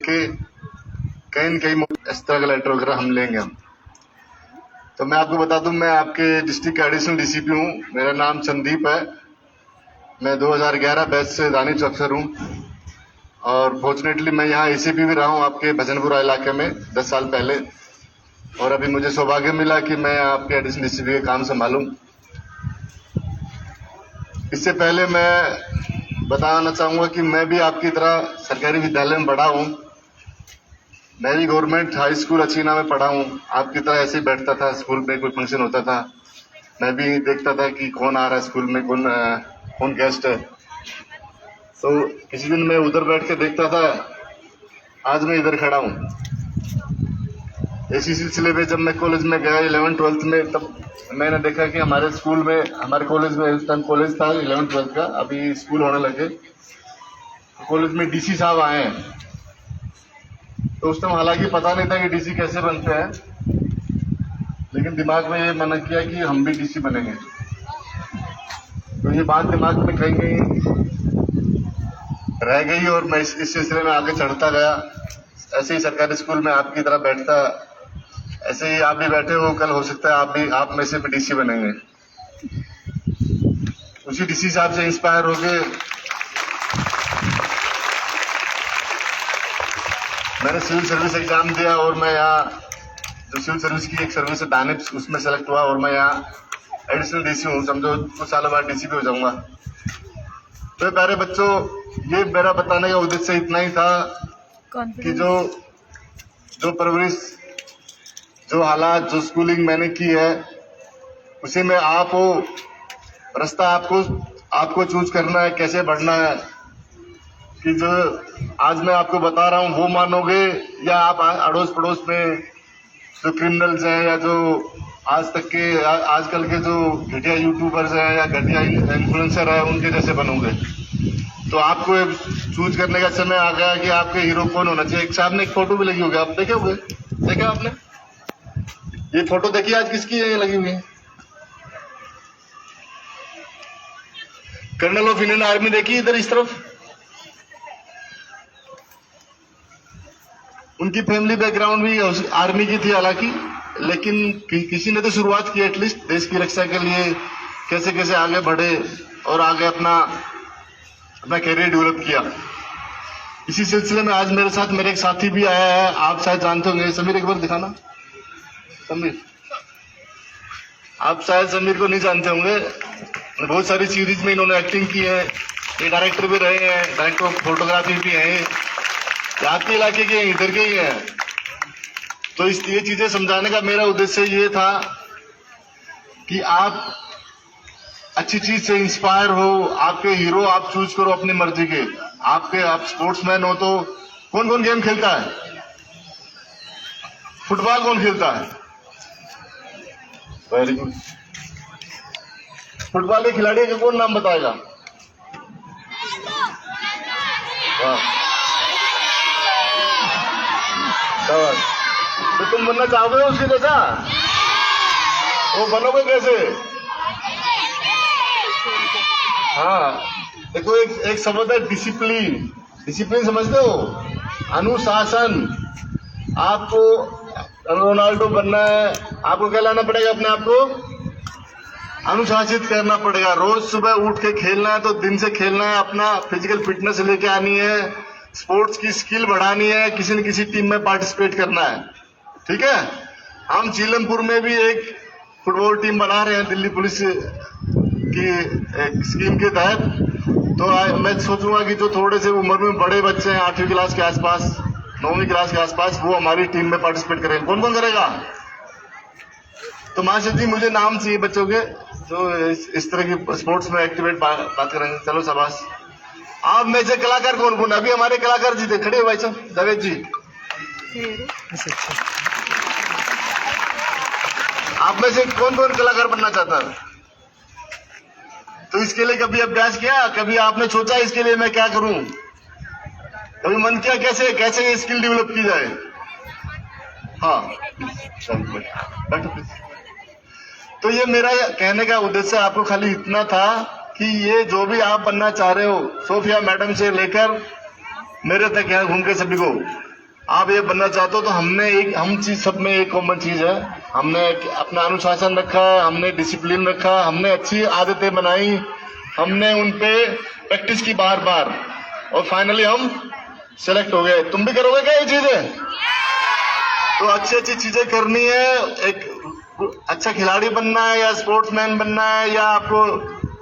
के कहीं न कहीं इस तरह का लेटर वगैरह हम लेंगे हम। तो मैं आपको बता दूं, मैं आपके डिस्ट्रिक्ट का एडिशनल डीसीपी हूँ। मेरा नाम संदीप है। मैं 2011 बैच से दानिश अफसर हूँ और फॉर्चुनेटली मैं यहाँ एसीपी भी रहा हूँ आपके भजनपुरा इलाके में 10 साल पहले। और अभी मुझे सौभाग्य मिला कि मैं आपके एडिशनल डीसीपी का काम संभालूं। इससे पहले मैं बताना चाहूँगा कि मैं भी आपकी तरह सरकारी विद्यालय में पढ़ा हूँ। मैं भी गवर्नमेंट हाई स्कूल अचीना में पढ़ा हूँ। आपकी तरह ऐसे ही बैठता था, स्कूल में कोई फंक्शन होता था मैं भी देखता था कि कौन आ रहा है स्कूल में, कौन गेस्ट है। तो किसी दिन मैं उधर बैठ के देखता था, आज मैं इधर खड़ा हूँ। इसी सिलसिले में जब मैं कॉलेज में गया 11th-12th में, तब मैंने देखा कि हमारे स्कूल में, हमारे कॉलेज में, उस टाइम कॉलेज था 11th-12th का, अभी स्कूल होने लगे, कॉलेज में डीसी साहब आए हैं। तो उस टाइम हालांकि पता नहीं था कि डीसी कैसे बनते हैं, लेकिन दिमाग में ये मन किया कि हम भी डीसी बनेंगे। तो ये बात दिमाग में कहीं कहीं रह गई और मैं इस सिलसिले में आगे चढ़ता गया। ऐसे ही सरकारी स्कूल में आपकी तरह बैठता, ऐसे ही आप भी बैठे हो, कल हो सकता है आप में से भी डीसी बनेंगे। उसी डीसी साहब से इंस्पायर होके मैंने सिविल सर्विस एग्जाम दिया और मैं यहाँ जो सिविल सर्विस की एक सर्विस है दानिश, उसमें सेलेक्ट हुआ और मैं यहाँ एडिशनल डीसी हूँ। समझो कुछ सालों बाद डीसी भी हो जाऊंगा। तो प्यारे बच्चों, ये मेरा बताने का उद्देश्य इतना ही था कि जो परवरिश, जो हालात, जो स्कूलिंग मैंने की है, उसी में आप हो, रास्ता आपको चूज करना है, कैसे बढ़ना है। कि जो आज मैं आपको बता रहा हूँ वो मानोगे, या आप अड़ोस पड़ोस में जो क्रिमिनल्स हैं या जो आजकल के जो घटिया यूट्यूबर्स हैं या घटिया इन्फ्लुएंसर है, उनके जैसे बनोगे। तो आपको चूज करने का समय आ गया कि आपके हीरो कौन होना चाहिए। एक सामने एक फोटो भी लगी होगी, आप देखे होंगे, देखा आपने ये फोटो देखी आज किसकी है, लगी हुई है? कर्नल ऑफ इंडियन आर्मी देखी इधर इस तरफ। उनकी फैमिली बैकग्राउंड भी आर्मी की थी हालांकि, लेकिन किसी ने तो शुरुआत की एटलीस्ट देश की रक्षा के लिए, कैसे कैसे आगे बढ़े और आगे अपना कैरियर डेवलप किया। इसी सिलसिले में आज मेरे साथ मेरे एक साथी भी आया है, आप शायद जानते होंगे। समीर, एक बार दिखाना। समीर, आप शायद समीर को नहीं जानते होंगे। बहुत सारी सीरीज में इन्होंने एक्टिंग की है, ये डायरेक्टर भी रहे हैं, डायरेक्टर ऑफ फोटोग्राफी भी है, आपके इलाके के इधर के ही हैं। तो ये चीजें समझाने का मेरा उद्देश्य ये था कि आप अच्छी चीज से इंस्पायर हो, आपके हीरो आप चूज करो अपनी मर्जी के। आप स्पोर्ट्समैन हो तो कौन कौन गेम खेलता है? फुटबॉल कौन खेलता है? Very good. फुटबॉल के खिलाड़ी का कौन नाम बताएगा? वाह, तो तुम बनना चाहोगे उसके जैसा? वो बनोगे कैसे? हाँ, देखो एक शब्द है डिसिप्लिन। डिसिप्लिन समझते हो? अनुशासन। आपको रोनाल्डो बनना है, आपको क्या लाना पड़ेगा? अपने आप को अनुशासित करना पड़ेगा। रोज सुबह उठ के खेलना है तो दिन से खेलना है, अपना फिजिकल फिटनेस लेके आनी है, स्पोर्ट्स की स्किल बढ़ानी है, किसी न किसी टीम में पार्टिसिपेट करना है। ठीक है? हम चीलमपुर में भी एक फुटबॉल टीम बना रहे हैं दिल्ली पुलिस की एक स्कीम के तहत। तो मैं सोचूंगा कि जो थोड़े से उम्र में बड़े बच्चे हैं, 8वीं क्लास के आसपास, 9वीं क्लास के आसपास, वो हमारी टीम में पार्टिसिपेट करेंगे। कौन कौन करेगा? तो मास्टर जी मुझे नाम चाहिए बच्चों के जो इस तरह की स्पोर्ट्स में एक्टिवेट बात करेंगे। चलो शाबाश। आप में से कलाकार कौन कौन? अभी हमारे कलाकार जी थे, खड़े हो भाई साहब, जावेद जी। आप में से कौन कौन कलाकार बनना चाहता है? तो इसके लिए कभी अभ्यास किया? कभी आपने सोचा इसके लिए मैं क्या करूं? कभी मन किया कैसे कैसे ये स्किल डेवलप की जाए? हाँ, बैठो। तो ये मेरा कहने का उद्देश्य आपको खाली इतना था कि ये जो भी आप बनना चाह रहे हो, सोफिया मैडम से लेकर मेरे तक यहाँ घूम के सभी को, आप ये बनना चाहते हो तो हम चीज सब में एक कॉमन चीज है, हमने अपना अनुशासन रखा, हमने डिसिप्लिन रखा, हमने अच्छी आदतें बनाई, हमने उन पे प्रैक्टिस की बार बार, और फाइनली हम सेलेक्ट हो गए। तुम भी करोगे क्या ये चीजें? तो अच्छी अच्छी चीजें करनी है, एक अच्छा खिलाड़ी बनना है या स्पोर्ट्समैन बनना है, या आपको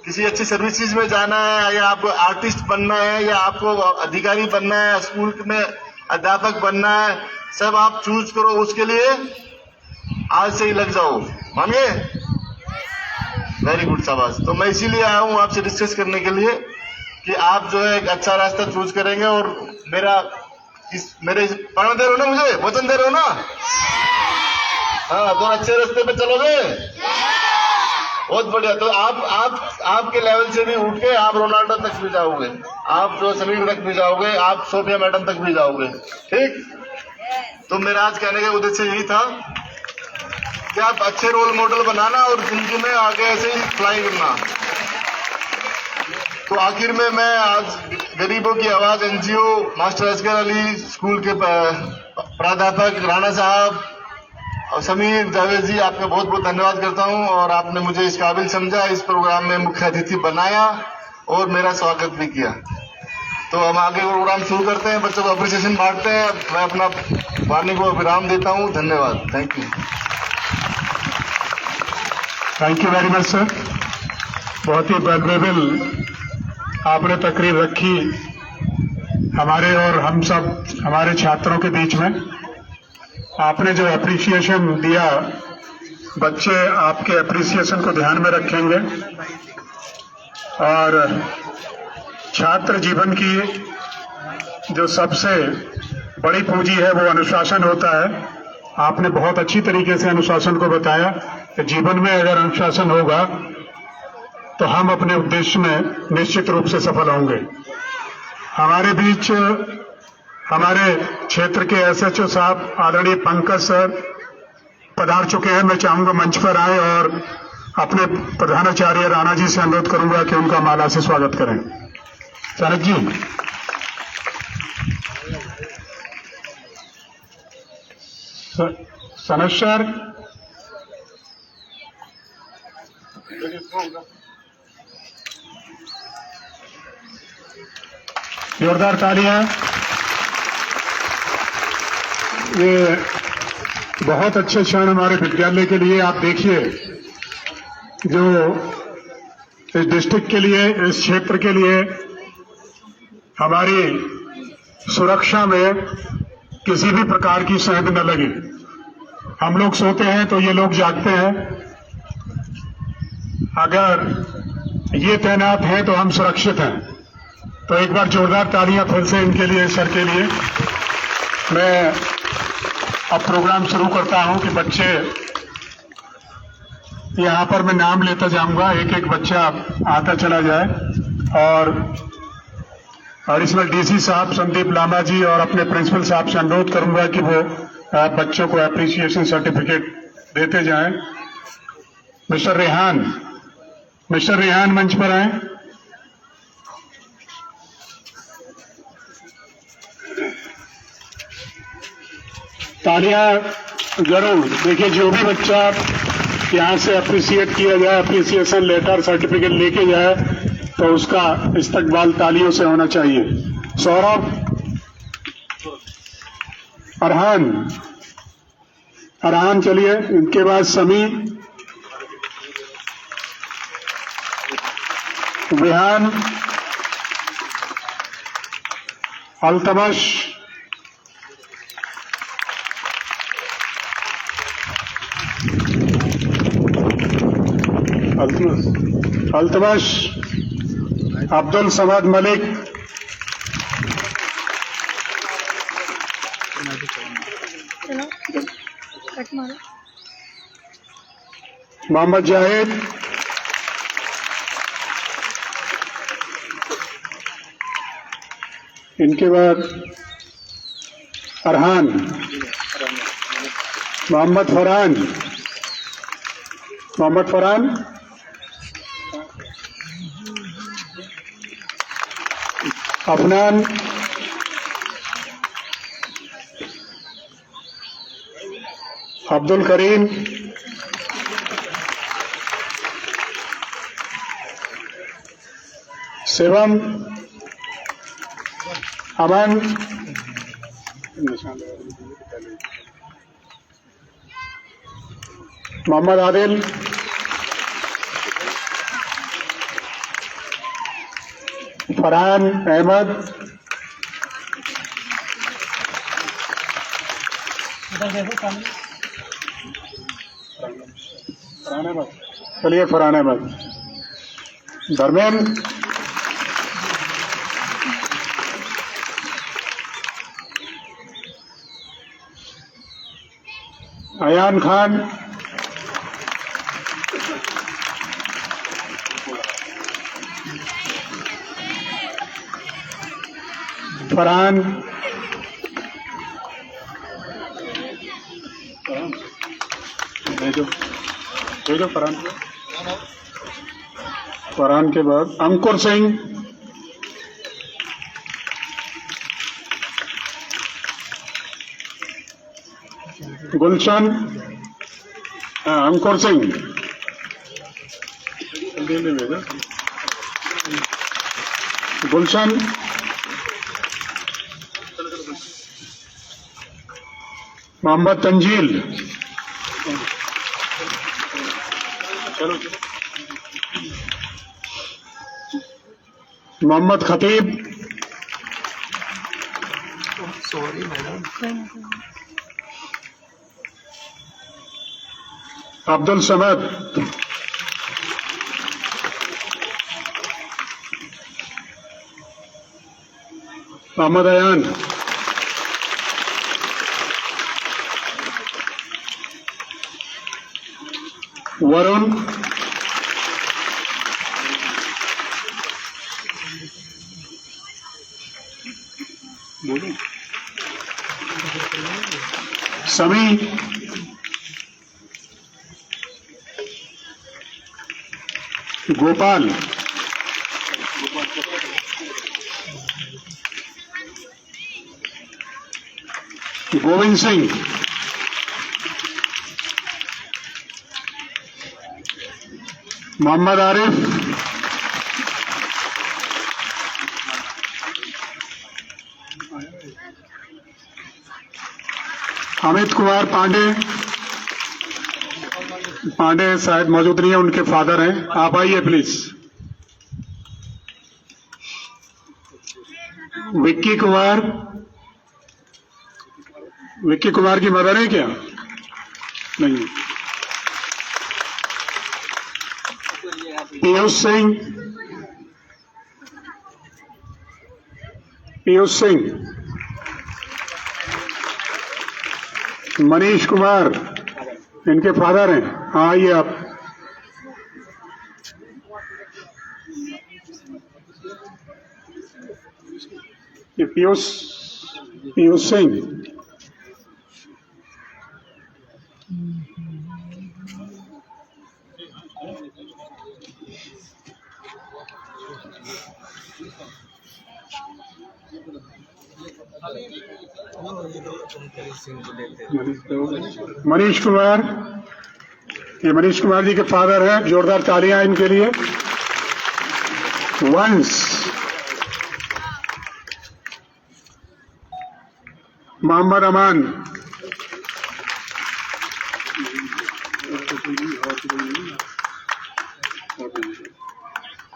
किसी अच्छी सर्विसेज में जाना है, या आपको आर्टिस्ट बनना है, या आपको अधिकारी बनना है, स्कूल में अध्यापक बनना है, सब आप चूज करो। उसके लिए आज से ही लग जाओ, मान गए? वेरी गुड, शाबाश। तो मैं इसीलिए आया हूँ आपसे डिस्कस करने के लिए कि आप जो है एक अच्छा रास्ता चूज करेंगे, और मेरे पढ़ने दे रहे हो ना, मुझे वचन दे रहे हो ना? हाँ, तो अच्छे रास्ते पे चलोगे, बहुत बढ़िया। तो आपके लेवल से भी उठ के आप रोनाल्डो तक भी जाओगे, आप जो समीर तक भी जाओगे, आप सोफिया मैडम तक भी जाओगे, ठीक? तो मेरा आज कहने का उद्देश्य यही था कि आप अच्छे रोल मॉडल बनाना और जिंदगी में आगे ऐसे ही फ्लाई करना। तो आखिर में मैं आज गरीबों की आवाज NGO, master Asgar Ali school के प्राध्यापक राणा साहब और समीर जावेद जी, आपका बहुत बहुत धन्यवाद करता हूं, और आपने मुझे इस काबिल समझा, इस प्रोग्राम में मुख्य अतिथि बनाया और मेरा स्वागत भी किया। तो हम आगे प्रोग्राम शुरू करते हैं, बच्चों को अप्रिसिएशन बांटते हैं। मैं अपना वाणी को विराम देता हूं। धन्यवाद। Thank you. Thank you very much sir. बहुत ही वैल्युएबल आपने तकरीर रखी हमारे और हम सब हमारे छात्रों के बीच में। आपने जो एप्रिसिएशन दिया, बच्चे आपके एप्रिसिएशन को ध्यान में रखेंगे, और छात्र जीवन की जो सबसे बड़ी पूंजी है वो अनुशासन होता है। आपने बहुत अच्छी तरीके से अनुशासन को बताया कि जीवन में अगर अनुशासन होगा तो हम अपने उद्देश्य में निश्चित रूप से सफल होंगे। हमारे बीच हमारे क्षेत्र के एसएचओ साहब आदरणीय पंकज सर पधार चुके हैं। मैं चाहूंगा मंच पर आए और अपने प्रधानाचार्य राणा जी से अनुरोध करूंगा कि उनका माला से स्वागत करें। सनक जी। सनक सर, जोरदार तालियां। ये बहुत अच्छे क्षण हमारे विद्यालय के लिए। आप देखिए, जो इस डिस्ट्रिक्ट के लिए, इस क्षेत्र के लिए हमारी सुरक्षा में किसी भी प्रकार की सेंध न लगे। हम लोग सोते हैं तो ये लोग जागते हैं। अगर ये तैनात हैं तो हम सुरक्षित हैं। तो एक बार जोरदार तालियां फिर से इनके लिए, सर के लिए। मैं अब प्रोग्राम शुरू करता हूं कि बच्चे, यहां पर मैं नाम लेता जाऊंगा, एक एक बच्चा आता चला जाए, और एडिशनल डीसी साहब संदीप लामा जी और अपने प्रिंसिपल साहब से अनुरोध करूंगा कि वो बच्चों को एप्रिसिएशन सर्टिफिकेट देते जाएं। मिस्टर रेहान मंच पर आए। तालियां जरूर। देखिए, जो भी बच्चा यहां से अप्रिसिएट किया जाए, अप्रिसिएशन लेटर सर्टिफिकेट लेके जाए, तो उसका इस्तकबाल तालियों से होना चाहिए। सौरभ, अरहान चलिए। इनके बाद समीर, विहान, अल्तमश, अब्दुल समद मलिक, मोहम्मद जाहिद, इनके बाद अरहान, मोहम्मद फरहान, अफनान, अब्दुल करीम, शिवम, अमन, मोहम्मद आदिल, फरहान अहमद, चलिए फरहान अहमद, धर्मेंद्र, अयान खान, फरहान, भेजो फरहान के बाद अंकुर सिंह, गुलशन, अंकुर सिंह, गुलशन, मोहम्मद तंजील, मोहम्मद खतीब, अब्दुल समद, मोहम्मद अयान, वरुण, समी, गोपाल, गोविंद सिंह, मोहम्मद आरिफ, अमित कुमार पांडे शायद मौजूद नहीं है, उनके फादर हैं, आप आइए प्लीज। विक्की कुमार की मदर है क्या? नहीं। पीयूष सिंह, मनीष कुमार, इनके फादर हैं, हाँ आइए आप। ये पीयूष सिंह, मनीष कुमार, ये मनीष कुमार जी के फादर हैं, जोरदार तालियां इनके लिए। वंश, मोहम्मद अमान,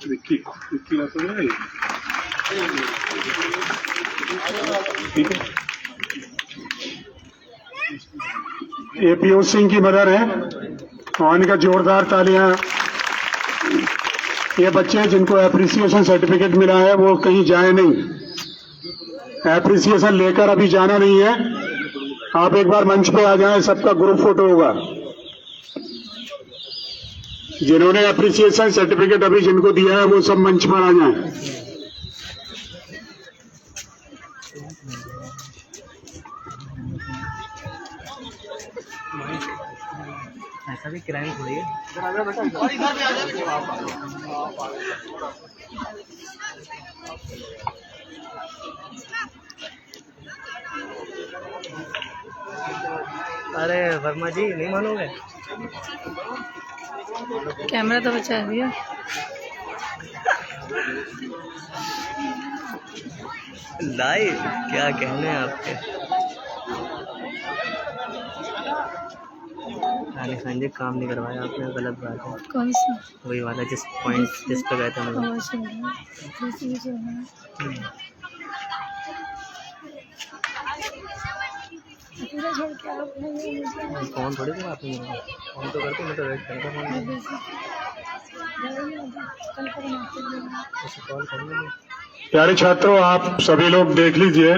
विक्की ठीक है। ये पीयूष सिंह की मदर है और इनका जोरदार तालियां। ये बच्चे जिनको एप्रिसिएशन सर्टिफिकेट मिला है वो कहीं जाए नहीं, एप्रिसिएशन लेकर अभी जाना नहीं है, आप एक बार मंच पे आ जाएं, सबका ग्रुप फोटो होगा। जिन्होंने एप्रिसिएशन सर्टिफिकेट अभी जिनको दिया है वो सब मंच पर आ जाएं। ऐसा भी किराए में थोड़ी है। अरे वर्मा जी नहीं मानोगे? कैमरा तो बचा दिया। लाइव क्या कहने हैं आपके? रानी खान जी काम नहीं करवाया आपने, गलत बात है। कौन सा? वही वाला जिस पॉइंट जिस पे गए थे हम लोग। फोन थोड़ी करा आपने, फोन तो करते, मैं तो वेट करता हूँ। कॉल करूँगा। प्यारे छात्रों, आप सभी लोग देख लीजिए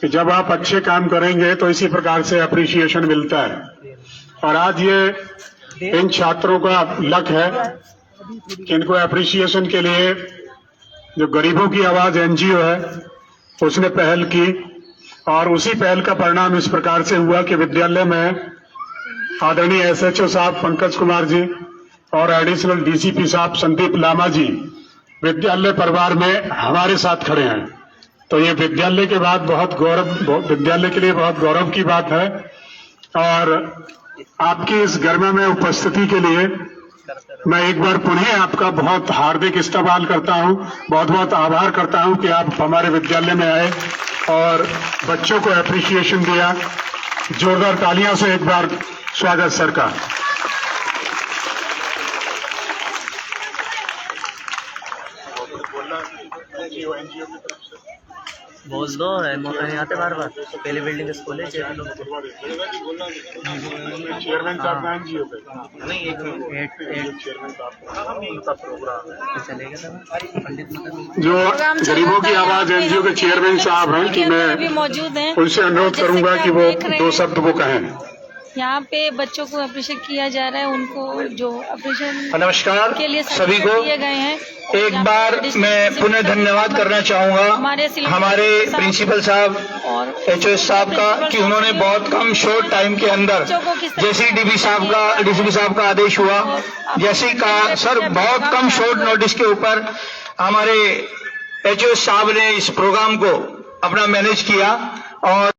कि जब आप अच्छे काम करेंगे तो इसी प्रकार से अप्रिसिएशन मिलता है। और आज ये इन छात्रों का लक है कि इनको अप्रिसिएशन के लिए जो गरीबों की आवाज एनजीओ है उसने पहल की, और उसी पहल का परिणाम इस प्रकार से हुआ कि विद्यालय में आदरणीय एसएचओ साहब पंकज कुमार जी और एडिशनल डीसीपी साहब संदीप लामा जी विद्यालय परिवार में हमारे साथ खड़े हैं। तो ये विद्यालय के बाद विद्यालय के लिए बहुत गौरव की बात है। और आपकी इस गरिमा में उपस्थिति के लिए मैं एक बार पुनः आपका बहुत हार्दिक इस्तकबाल करता हूं, बहुत बहुत आभार करता हूं कि आप हमारे विद्यालय में आए और बच्चों को एप्रिसिएशन दिया। जोरदार तालियां से एक बार स्वागत सर का। बोल दो, मौका नहीं आते बार बार। पहले बिल्डिंग स्कूल है, चेयरमैन साहब का एनजीओ पे नहीं, एक चेयरमैन साहब उनका प्रोग्राम है। चलेगा था पंडित मदन। जो गरीबों की आवाज एनजीओ के चेयरमैन साहब हैं कि मैं मौजूद हैं, उनसे अनुरोध करूंगा कि वो 2 शब्द वो कहें। यहाँ पे बच्चों को अप्रिशिएट किया जा रहा है, उनको जो अप्रिशिएशन नमस्कार के लिए सभी को। दिए गए हैं। एक बार मैं पुनः धन्यवाद करना चाहूँगा हमारे प्रिंसिपल साहब और एचओएस साहब का कि उन्होंने बहुत कम शॉर्ट टाइम के अंदर, जैसे डीसीपी साहब का आदेश हुआ, जैसे कहा सर, बहुत कम शॉर्ट नोटिस के ऊपर हमारे एचओएस साहब ने इस प्रोग्राम को अपना मैनेज किया और